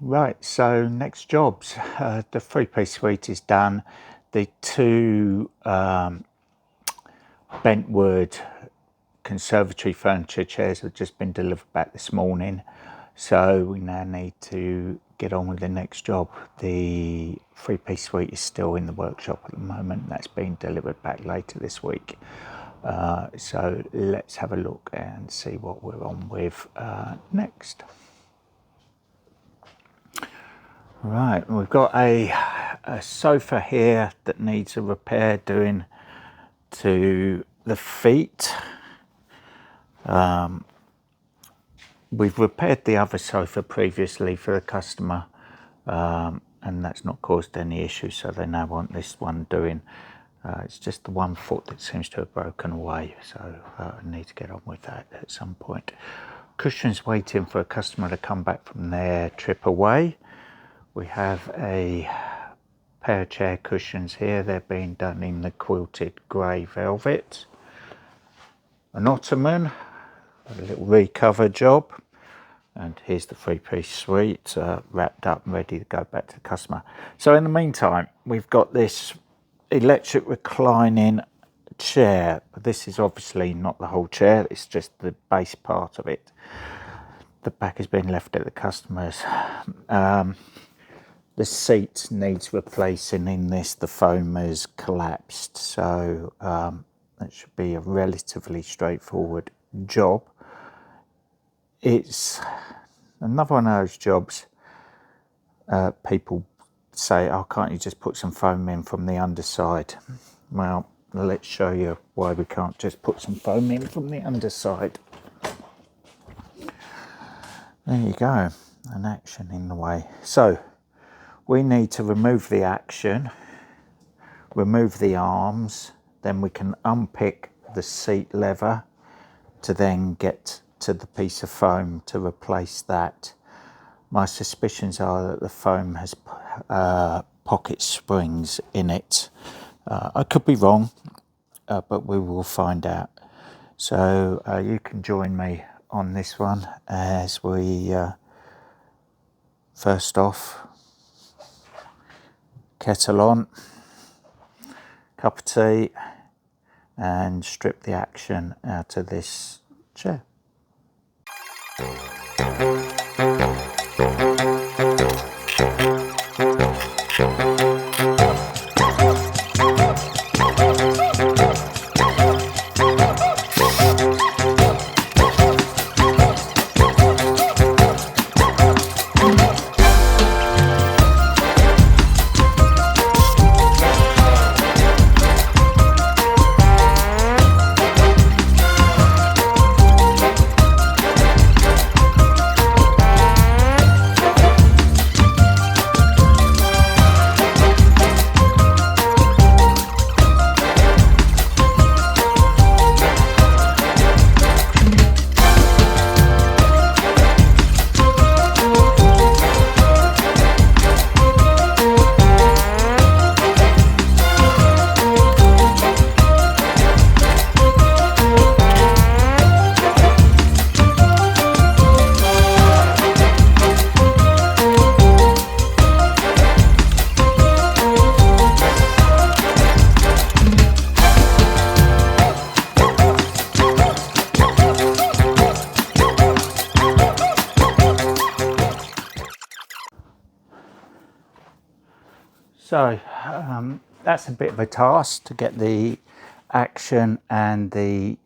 Right, so next jobs. The three-piece suite is done. The two bentwood conservatory furniture chairs have just been delivered back this morning. So we now need to get on with the next job. The three-piece suite is still in the workshop at the moment. That's being delivered back later this week. So let's have a look and see what we're on with next. Right, we've got a sofa here that needs a repair doing to the feet. We've repaired the other sofa previously for the customer, and that's not caused any issues, so they now want this one doing. It's just the one foot that seems to have broken away, so I need to get on with that at some point. Cushions waiting for a customer to come back from their trip away. We have a pair of chair cushions here. They're being done in the quilted grey velvet. An ottoman, a little recover job. And here's the three-piece suite wrapped up and ready to go back to the customer. So in the meantime, we've got this electric reclining chair. This is obviously not the whole chair, it's just the base part of it. The back has been left at the customer's. The seat needs replacing in this. The foam has collapsed, so that should be a relatively straightforward job. It's another one of those jobs people say, oh, can't you just put some foam in from the underside? Well, let's show you why we can't just put some foam in from the underside. There you go, an action in the way. So we need to remove the action, remove the arms, then we can unpick the seat lever to then get to the piece of foam to replace that. My suspicions are that the foam has pocket springs in it. I could be wrong, but we will find out. So you can join me on this one as we first off, kettle on, cup of tea, and strip the action out of this chair. So that's a bit of a task to get the action and the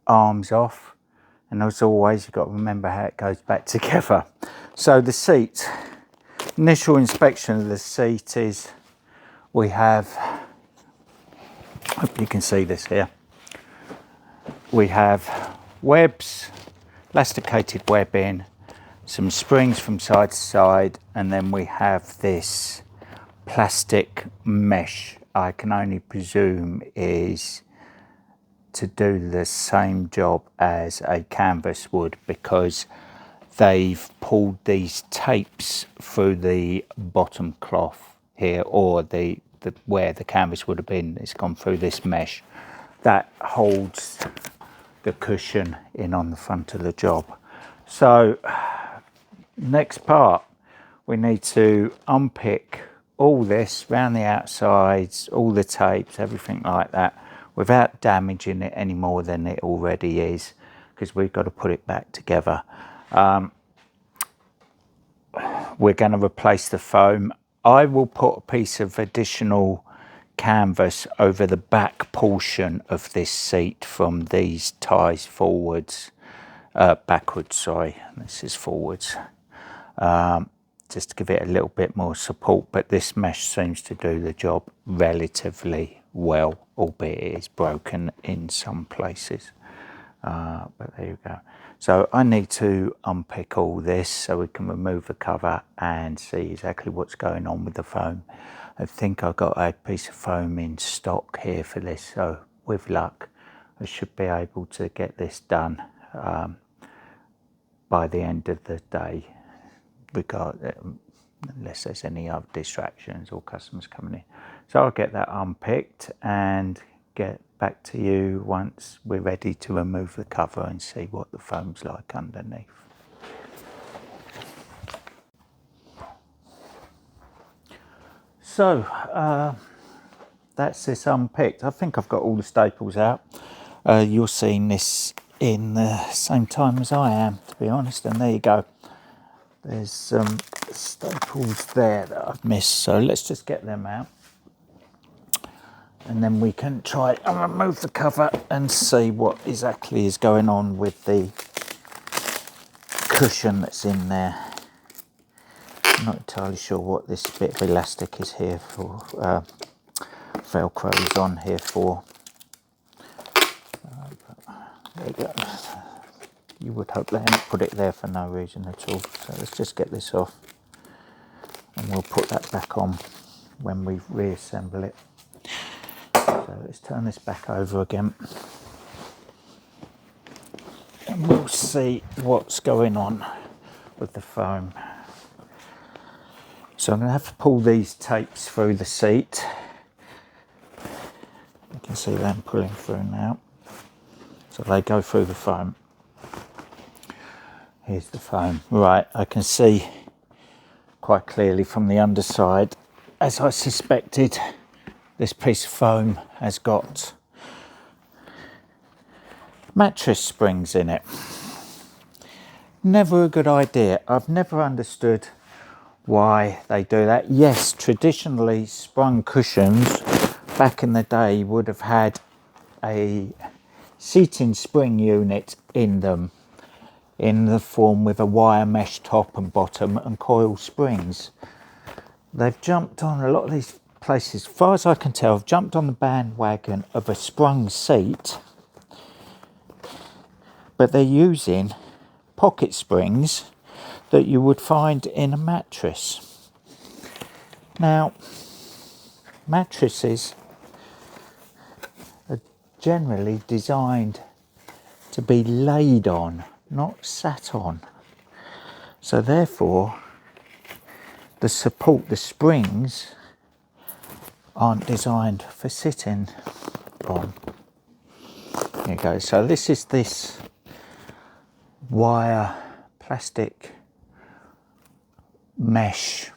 arms off, and as always you've got to remember how it goes back together. So the seat, initial inspection of the seat is, we have, hope you can see this here, we have webs, elasticated webbing, some springs from side to side, and then we have this plastic mesh. I can only presume is to do the same job as a canvas would, because they've pulled these tapes through the bottom cloth here, or the where the canvas would have been. It's gone through this mesh that holds the cushion in on the front of the job. So next part, we need to unpick all this around the outsides, all the tapes, everything like that, without damaging it any more than it already is, because we've got to put it back together. We're going to replace the foam. I will put a piece of additional canvas over the back portion of this seat from these ties forwards, backwards, sorry, this is forwards, just to give it a little bit more support, but this mesh seems to do the job relatively well, albeit it is broken in some places. But there you go. So I need to unpick all this so we can remove the cover and see exactly what's going on with the foam. I think I've got a piece of foam in stock here for this, so with luck I should be able to get this done by the end of the day, unless there's any other distractions or customers coming in. So I'll get that unpicked and get back to you once we're ready to remove the cover and see what the foam's like underneath. So that's this unpicked. I think I've got all the staples out. You're seeing this in the same time as I am, to be honest, and there you go. There's some staples there that I've missed, so let's just get them out. And then we can try and remove the cover and see what exactly is going on with the cushion that's in there. I'm not entirely sure what this bit of elastic is here for. Velcro is on here for. There you go. You would hope they hadn't put it there for no reason at all. So let's just get this off and we'll put that back on when we reassemble it. So let's turn this back over again and we'll see what's going on with the foam. So I'm going to have to pull these tapes through the seat. You can see them pulling through now. So they go through the foam. Here's the foam. Right, I can see quite clearly from the underside, as I suspected, this piece of foam has got mattress springs in it. Never a good idea. I've never understood why they do that. Yes, traditionally sprung cushions back in the day would have had a seating spring unit in them, in the form with a wire mesh top and bottom and coil springs. They've jumped on a lot of these places, as far as I can tell, have jumped on the bandwagon of a sprung seat, but they're using pocket springs that you would find in a mattress. Now, mattresses are generally designed to be laid on, not sat on. So therefore, the support, the springs, aren't designed for sitting on. There you go. So this is this wire plastic mesh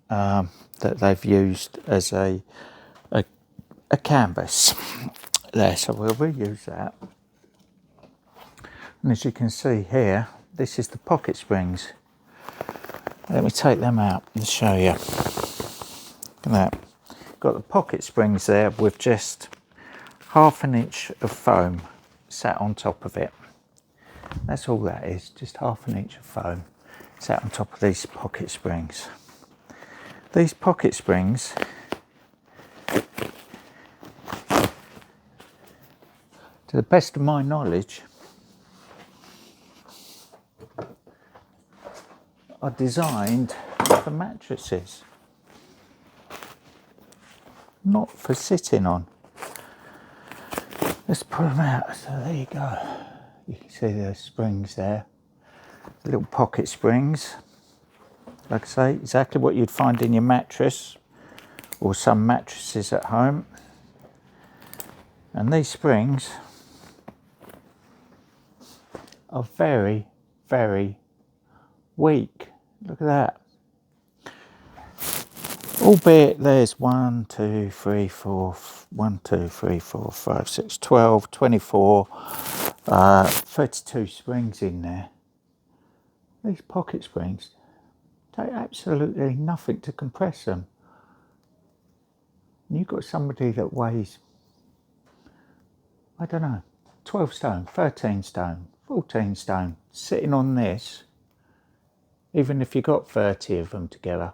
that they've used as a canvas there. So we'll reuse that. And as you can see here, this is the pocket springs. Let me take them out and show you. Look at that. Got the pocket springs there with just 1/2 inch of foam sat on top of it. That's all that is, just 1/2 inch of foam sat on top of these pocket springs. These pocket springs to the best of my knowledge are designed for mattresses, not for sitting on. Let's put them out. So there you go. You can see those springs there, the little pocket springs. Like I say, exactly what you'd find in your mattress or some mattresses at home. And these springs are very, very weak. Look at that. Albeit there's 1, 2, 3, 4, 1, 2, 3, 4, 5, 6, 12, 24, 32 springs in there. These pocket springs take absolutely nothing to compress them. And you've got somebody that weighs, I don't know, 12 stone, 13 stone, 14 stone, sitting on this, even if you got 30 of them together,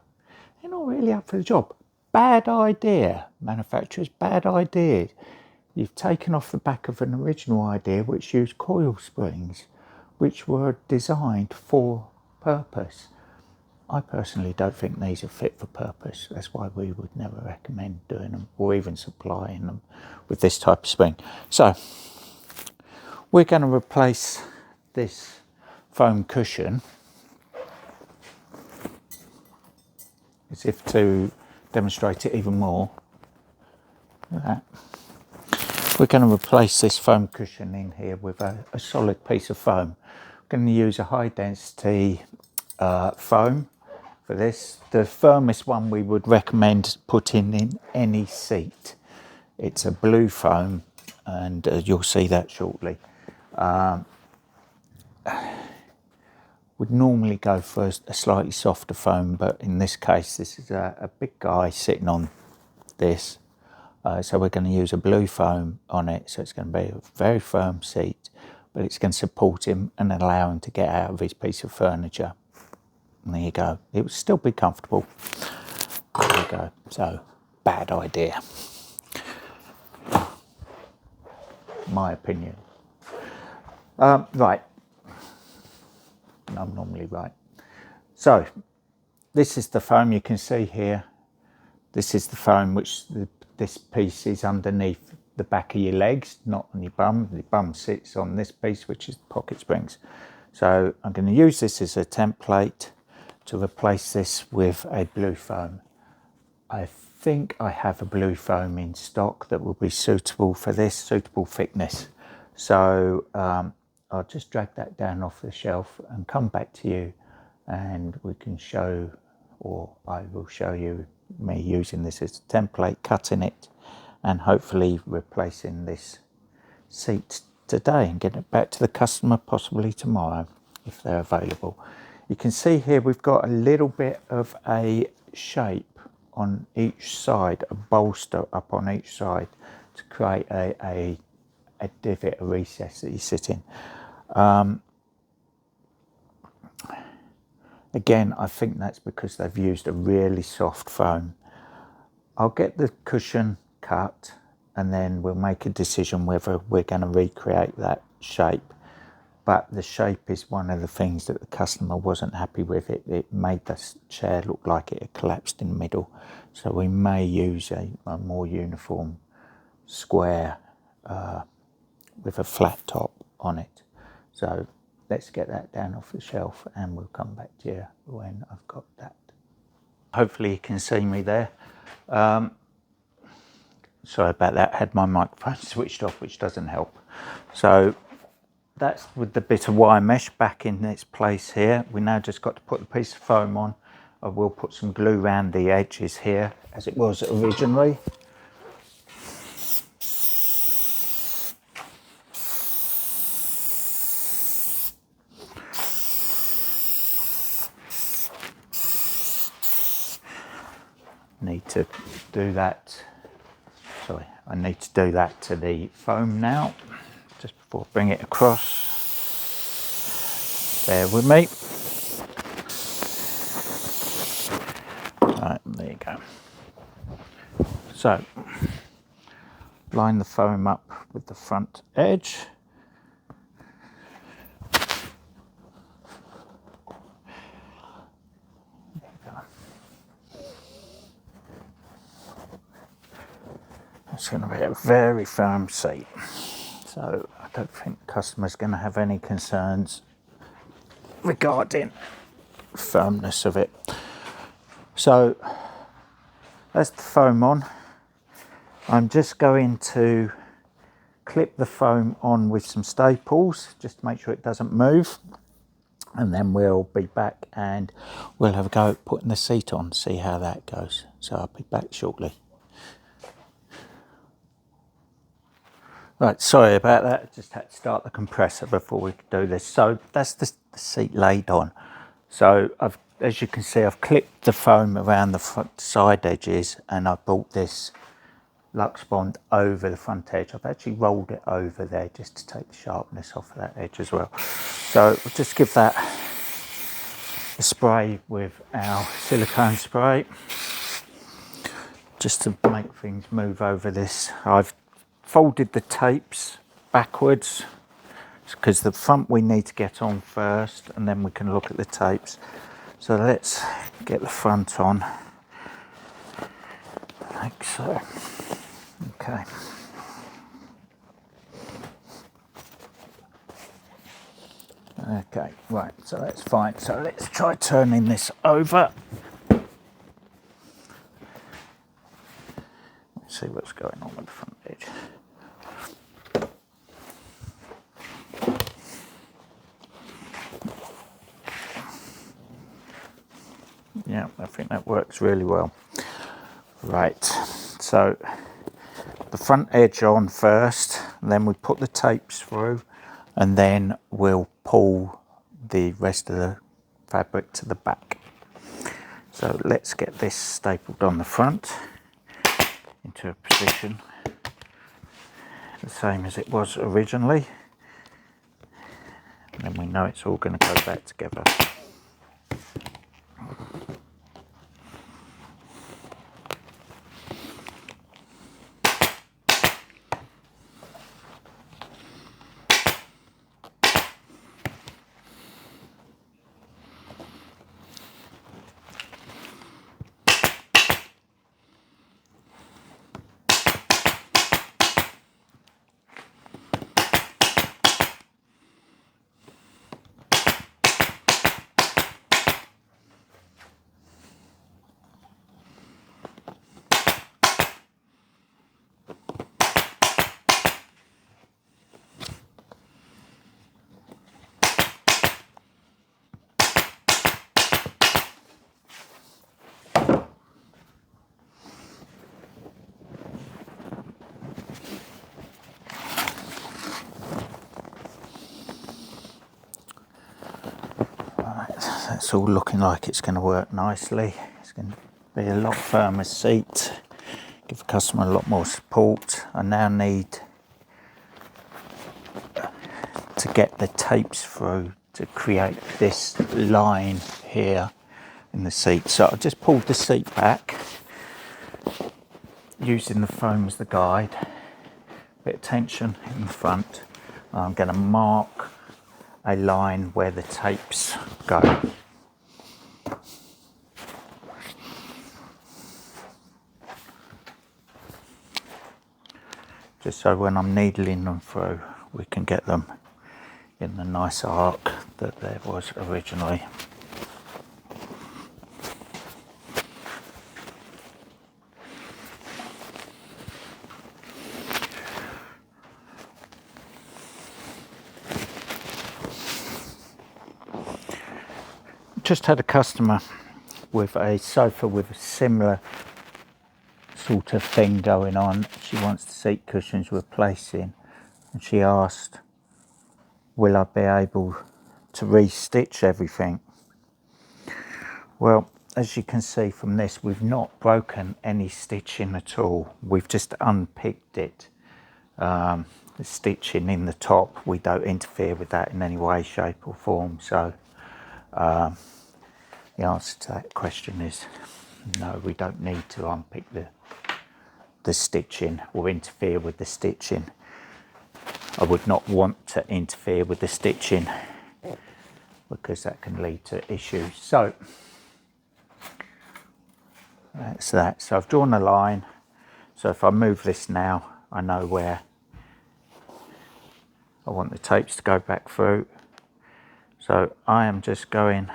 they're not really up for the job. Bad idea, manufacturers, bad idea. You've taken off the back of an original idea which used coil springs, which were designed for purpose. I personally don't think these are fit for purpose. That's why we would never recommend doing them or even supplying them with this type of spring. So we're going to replace this foam cushion as if to demonstrate it even more. Look at that. We're going to replace this foam cushion in here with a solid piece of foam. We're going to use a high density foam for this. The firmest one we would recommend putting in any seat. It's a blue foam, and you'll see that shortly. Would normally go for a slightly softer foam, but in this case this is a big guy sitting on this, so we're going to use a blue foam on it, so it's going to be a very firm seat, but it's going to support him and allow him to get out of his piece of furniture. And there you go, it will still be comfortable. There you go. So bad idea, my opinion. Right, and I'm normally right. So this is the foam you can see here. This is the foam which this piece is underneath the back of your legs, not on your bum. The bum sits on this piece, which is the pocket springs. So I'm going to use this as a template to replace this with a blue foam. I think I have a blue foam in stock that will be suitable for this, suitable thickness. So I'll just drag that down off the shelf and come back to you, and we can show, or I will show you me using this as a template, cutting it and hopefully replacing this seat today and getting it back to the customer possibly tomorrow if they're available. You can see here we've got a little bit of a shape on each side, a bolster up on each side to create a divot, a recess that you sit in. Again, I think that's because they've used a really soft foam. I'll get the cushion cut and then we'll make a decision whether we're going to recreate that shape. But the shape is one of the things that the customer wasn't happy with. It made the chair look like it had collapsed in the middle. So we may use a more uniform square with a flat top on it. So let's get that down off the shelf and we'll come back to you when I've got that. Hopefully you can see me there. Sorry about that, I had my microphone switched off, which doesn't help. So that's with the bit of wire mesh back in its place here. We now just got to put the piece of foam on. I will put some glue around the edges here as it was originally. Need to do that. Sorry, I need to do that to the foam now, just before I bring it across. Bear with me. Right, there you go. So, line the foam up with the front edge. It's going to be a very firm seat, so I don't think the customer's going to have any concerns regarding firmness of it. So that's the foam on. I'm just going to clip the foam on with some staples just to make sure it doesn't move. and then we'll be back and we'll have a go at putting the seat on, see how that goes. So I'll be back shortly. Right, sorry about that. I just had to start the compressor before we could do this. So that's the seat laid on. So as you can see, I've clipped the foam around the front side edges, and I brought this Lux Bond over the front edge. I've actually rolled it over there just to take the sharpness off of that edge as well. So we'll just give that a spray with our silicone spray, just to make things move over this. I've folded the tapes backwards because the front we need to get on first, and then we can look at the tapes. So let's get the front on, like so. Okay. Okay, right, so that's fine. So let's try turning this over. Let's see what's going on with the front edge. Yeah, I think that works really well. Right, so the front edge on first, then we put the tapes through, and then we'll pull the rest of the fabric to the back. So let's get this stapled on the front into a position the same as it was originally, and then we know it's all going to go back together. It's all looking like it's going to work nicely. It's going to be a lot firmer seat, give the customer a lot more support. I now need to get the tapes through to create this line here in the seat. So I just pulled the seat back using the foam as the guide, bit of tension in the front. I'm going to mark a line where the tapes go. Just so when I'm needling them through, we can get them in the nice arc that there was originally. Just had a customer with a sofa with a similar sort of thing going on. She wants the seat cushions replacing, and she asked, will I be able to re-stitch everything? Well, as you can see from this, we've not broken any stitching at all. We've just unpicked it. The stitching in the top, we don't interfere with that in any way, shape or form. So the answer to that question is no, we don't need to unpick the stitching or interfere with the stitching. I would not want to interfere with the stitching because that can lead to issues. So that's that. So I've drawn a line. So if I move this now, I know where I want the tapes to go back through. So I am just going to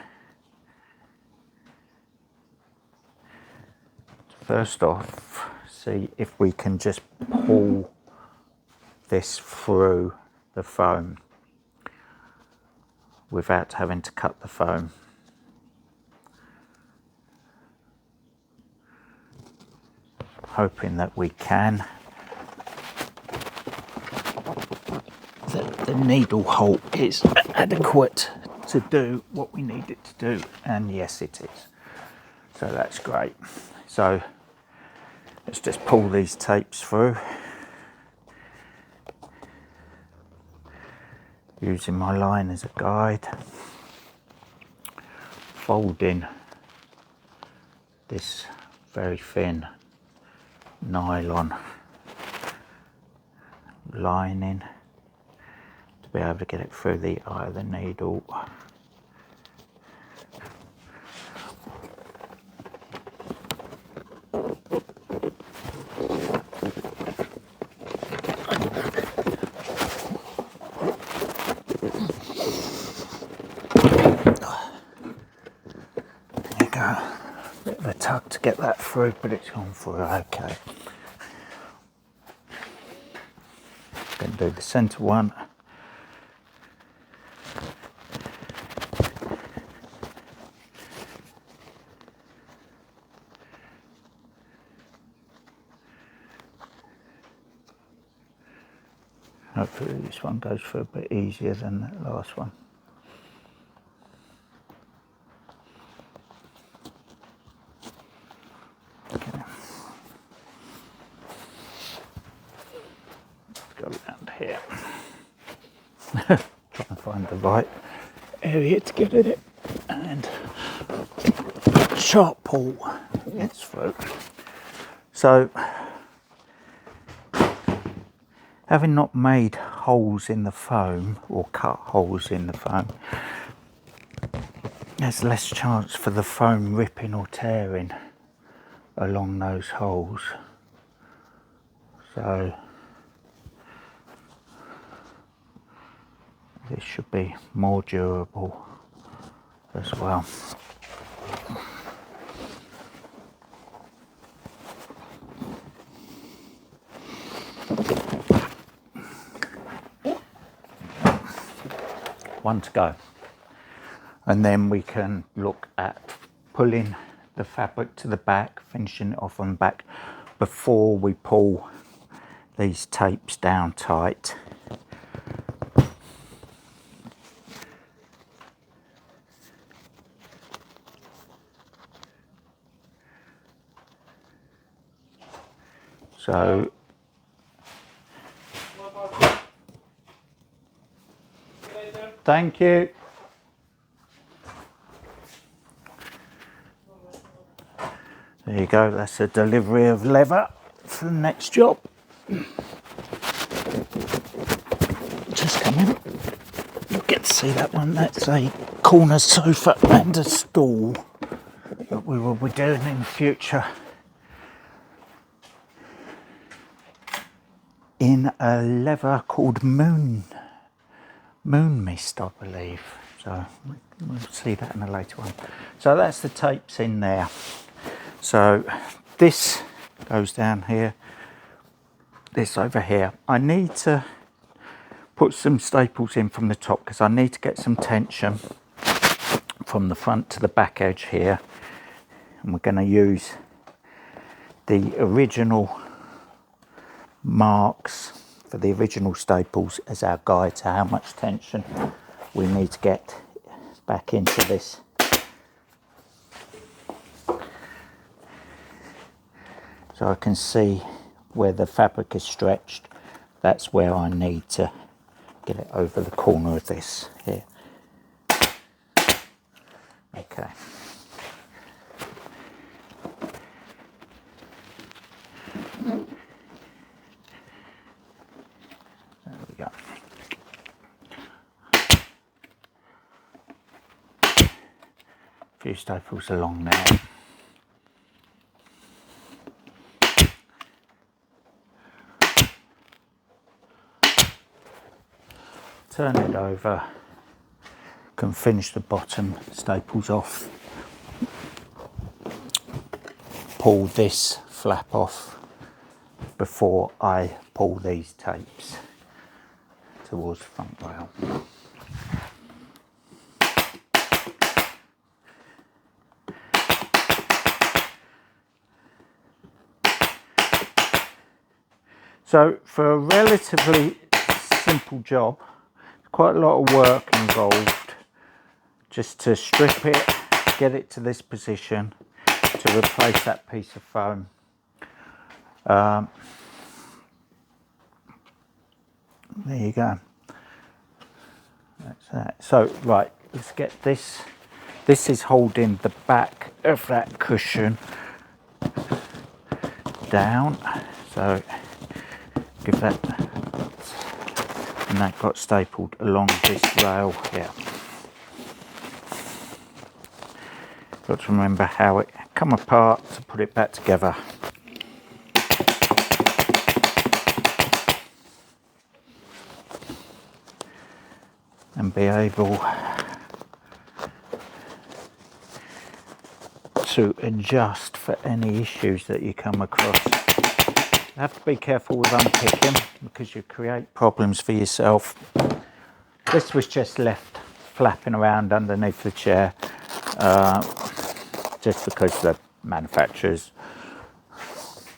first off see if we can just pull this through the foam. without having to cut the foam. Hoping that we can. That the needle hole is adequate to do what we need it to do, and yes it is. So that's great. So let's just pull these tapes through using my line as a guide, folding this very thin nylon lining to be able to get it through the eye of the needle. There you go. Bit of a tug to get that through, but it's gone through okay. Going to do the centre one. Hopefully this one goes through a bit easier than that last one. Okay. Go around here. Try and find the right area to get at it, and sharp pull gets through. So, having not made holes in the foam or cut holes in the foam, there's less chance for the foam ripping or tearing along those holes. So this should be more durable as well. One to go, and then we can look at pulling the fabric to the back, finishing it off on the back before we pull these tapes down tight. So thank you. There you go, that's a delivery of leather for the next job. Just come in. You'll get to see that one. That's a corner sofa and a stool that we will be doing in the future in a leather called Moon Mist, I believe. So we'll see that in a later one. So that's the tapes in there. So this goes down here, this over here. I need to put some staples in from the top because I need to get some tension from the front to the back edge here. And we're going to use the original marks for the original staples as our guide to how much tension we need to get back into this. So I can see where the fabric is stretched. That's where I need to get it over the corner of this here. Okay. There we go. A few staples along there. Turn it over, can finish the bottom staples off, pull this flap off before I pull these tapes towards the front rail. So for a relatively simple job, quite a lot of work involved just to strip it, get it to this position to replace that piece of foam. There you go. That's that. So right, let's get this. This is holding the back of that cushion down. So give that, and that got stapled along this rail here. Got to remember how it come apart to put it back together. And be able to adjust for any issues that you come across. You have to be careful with unpicking because you create problems for yourself. This was just left flapping around underneath the chair just because the manufacturers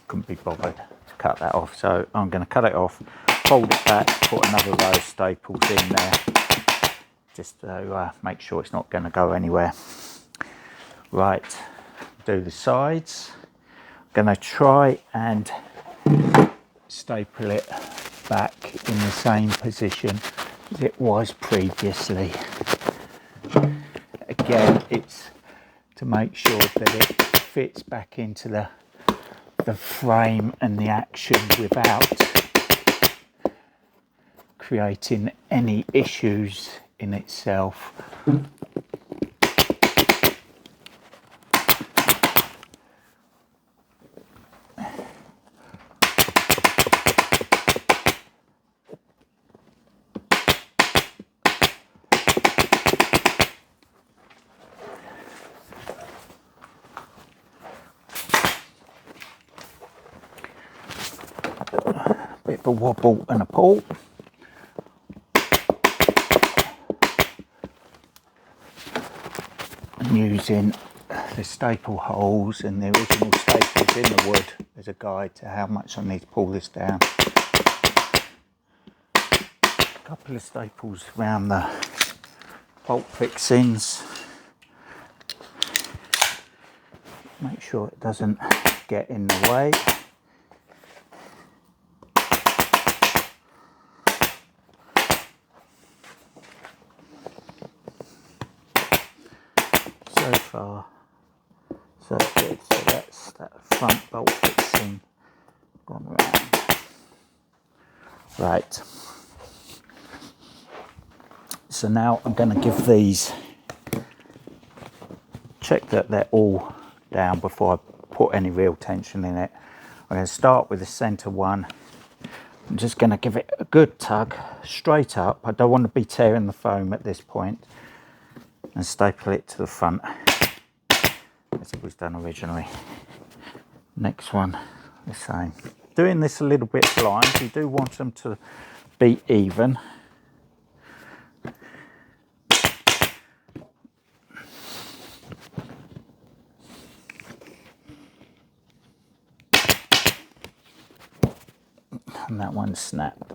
couldn't be bothered to cut that off. So I'm going to cut it off, fold it back, put another row of staples in there just to make sure it's not going to go anywhere. Right, do the sides. I'm going to try and staple it back in the same position as it was previously. Again, it's to make sure that it fits back into the frame and the action without creating any issues in itself. Bit of a wobble and a pull. And using the staple holes and the original staples in the wood as a guide to how much I need to pull this down. A couple of staples around the bolt fixings. Make sure it doesn't get in the way. So far, so good. So that's that front bolt fixing gone around. Right. So now I'm going to give these, check that they're all down before I put any real tension in it. I'm going to start with the center one. I'm just going to give it a good tug straight up. I don't want to be tearing the foam at this point, and staple it to the front as it was done originally. Next one, the same. Doing this a little bit blind, you do want them to be even. And that one snapped.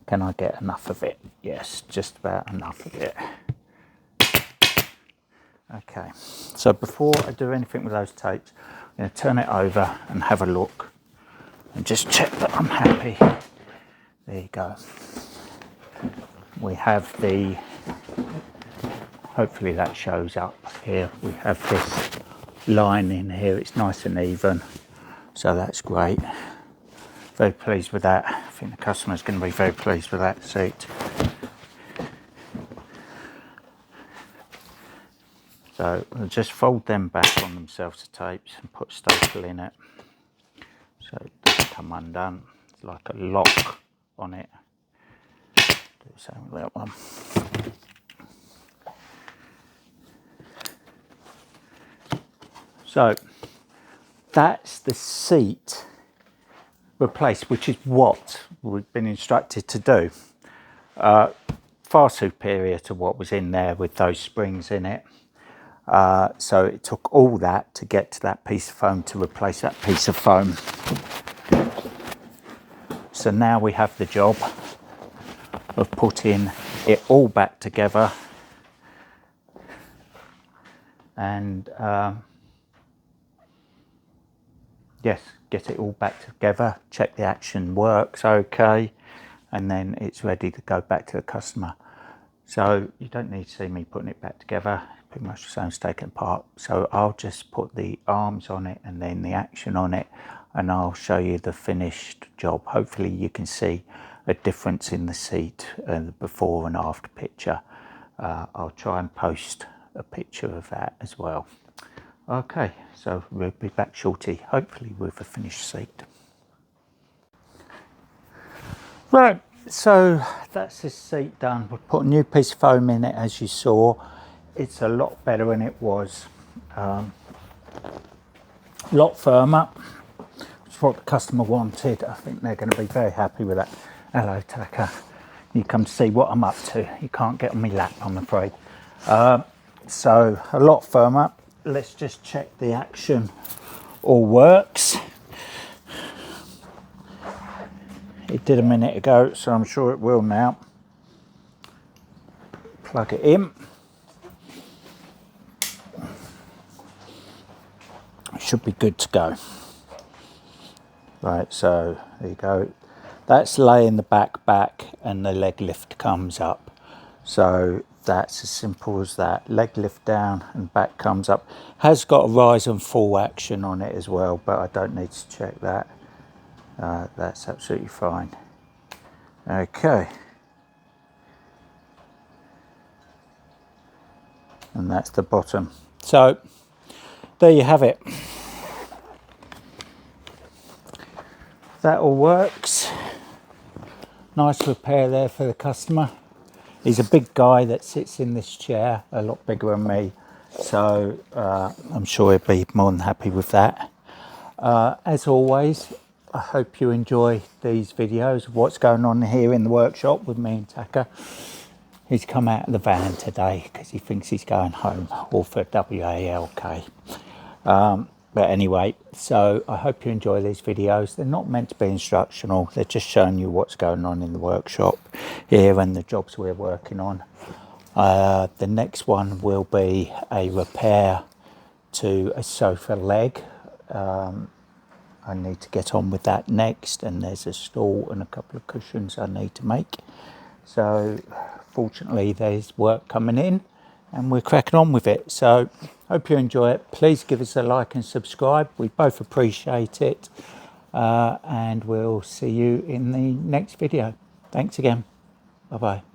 Can I get enough of it? Yes, just about enough of it. Okay, so before I do anything with those tapes, I'm going to turn it over and have a look and just check that I'm happy. There you go. We have the, hopefully that shows up here. We have this line in here, it's nice and even, so that's great. Very pleased with that. I think the customer's going to be very pleased with that seat. So I'll just fold them back on themselves, the tapes, and put a staple in it so it doesn't come undone. It's like a lock on it. Do the same with that one. So that's the seat replaced, which is what we've been instructed to do. Far superior to what was in there with those springs in it. So it took all that to get to that piece of foam to replace that piece of foam. So now we have the job of putting it all back together and yes, get it all back together, check the action works okay, and then it's ready to go back to the customer. So you don't need to see me putting it back together, pretty much the same as taking it apart. So I'll just put the arms on it and then the action on it, and I'll show you the finished job. Hopefully you can see a difference in the seat, the before and after picture. I'll try and post a picture of that as well. Okay, so we'll be back shortly, hopefully with a finished seat. Right, so that's this seat done. We've put a new piece of foam in it, as you saw. It's a lot better than it was. A lot firmer, which is what the customer wanted. I think they're going to be very happy with that. Hello, Taka. You come to see what I'm up to. You can't get on my lap, I'm afraid. So a lot firmer. Let's just check the action all works. It did a minute ago, so I'm sure it will now. Plug it in. Should be good to go. Right, so there you go. That's laying the back and the leg lift comes up. So that's as simple as that. Leg lift down and back comes up. Has got a rise and fall action on it as well, but I don't need to check that. That's absolutely fine. Okay. And that's the bottom. So there you have it. That all works. Nice repair there for the customer. He's a big guy that sits in this chair, a lot bigger than me, so I'm sure he'll be more than happy with that. As always, I hope you enjoy these videos of what's going on here in the workshop with me and Taka. He's come out of the van today because he thinks he's going home, or for WALK. But anyway, so I hope you enjoy these videos. They're not meant to be instructional. They're just showing you what's going on in the workshop here and the jobs we're working on. The next one will be a repair to a sofa leg. I need to get on with that next, and there's a stool and a couple of cushions I need to make. So fortunately there's work coming in and we're cracking on with it. So hope you enjoy it. Please give us a like and subscribe. We both appreciate it. And we'll see you in the next video. Thanks again. Bye-bye.